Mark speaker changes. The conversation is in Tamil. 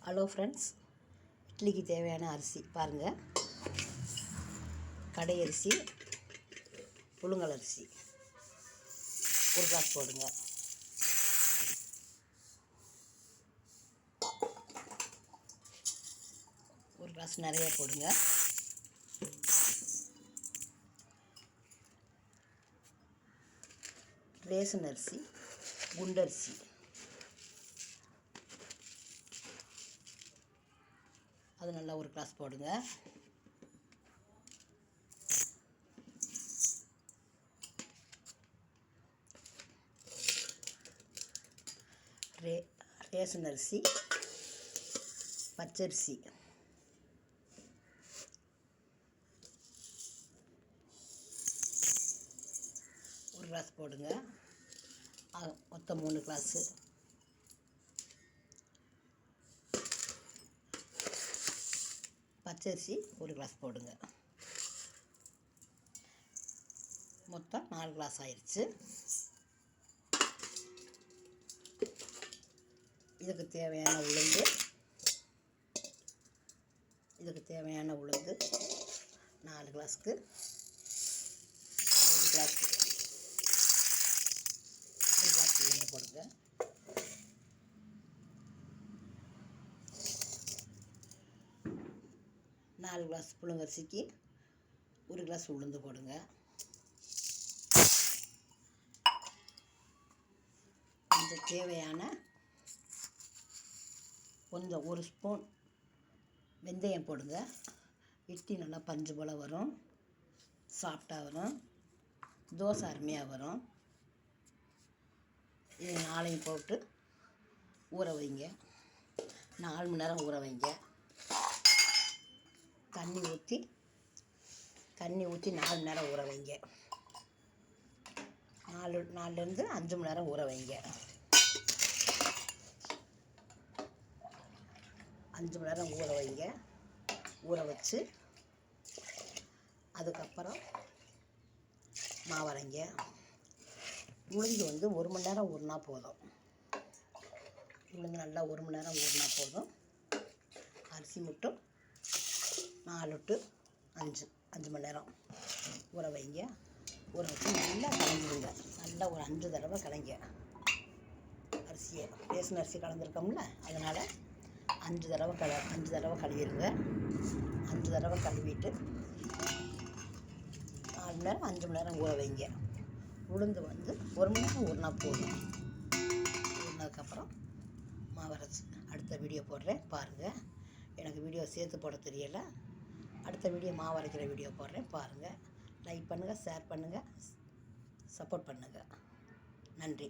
Speaker 1: ஹலோ ஃப்ரெண்ட்ஸ், இட்லிக்கு தேவையான அரிசி பாருங்கள். கடை அரிசி, புழுங்கல் அரிசி ஒரு கிளாஸ் போடுங்க. ஒரு கிளாஸ் நிறைய போடுங்க. ரேஷன் அரிசி, குண்டரிசி அது நல்லா ஒரு கிளாஸ் போடுங்க. ரேஷன் அரிசி, பச்சரிசி ஒரு கிளாஸ் போடுங்க. மொத்தம் 3 கிளாஸு. பச்சரிசி ஒரு கிளாஸ் போடுங்க. மொத்தம் 4 கிளாஸ் ஆயிடுச்சு. இதுக்கு தேவையான உளுந்து 4 கிளாஸ்க்கு 1 கிளாஸ் உளுந்து போடுங்க. நாலு கிளாஸ் புழுங்கரிசிக்கு 1 கிளாஸ் உளுந்து போடுங்க. கொஞ்சம் தேவையான கொஞ்சம் 1 ஸ்பூன் வெந்தயம் போடுங்க. இட்லி நல்லா பஞ்சு போல் வரும், சாஃப்டாக வரும், தோசை அருமையாக வரும். இது 4 போட்டு ஊற வைங்க. 4 மணி நேரம் ஊற வைங்க. தண்ணி ஊற்றி 4 மணி நேரம் ஊற வைங்க. 4லேருந்து 5 மணி நேரம் ஊற வைங்க. 5 மணி நேரம் ஊற வைங்க. ஊற வச்சு அதுக்கப்புறம் மாவரைங்க. உளுந்து 1 மணி நேரம் ஊறினா போதும். உளுந்து நல்லா 1 மணி நேரம் ஊறினா போதும். அரிசி மட்டும் 4 to 5 மணி நேரம் ஊற வைங்க. ஊற வச்சு நல்லா கலந்துடுங்க. நல்லா ஒரு 5 தடவை கலங்க. அரிசியை ரேஷன் அரிசி கலந்துருக்கோம்ல, அதனால் 5 தடவை கழுவிடுங்க. 5 தடவை கழுவிட்டு 4 மணி நேரம் 5 மணி நேரம் ஊற வைங்க. உளுந்து 1 மணி நேரம் ஊறினா போதும். ஊறினதுக்கப்புறம் மாவரைச்சி அடுத்த வீடியோ போடுறேன் பாருங்கள். எனக்கு வீடியோ சேர்த்து போட தெரியலை. அடுத்த வீடியோ மாவரைக்கிற வீடியோ போடுறேன் பாருங்கள். லைக் பண்ணுங்கள், ஷேர் பண்ணுங்கள், சப்போர்ட் பண்ணுங்கள். நன்றி.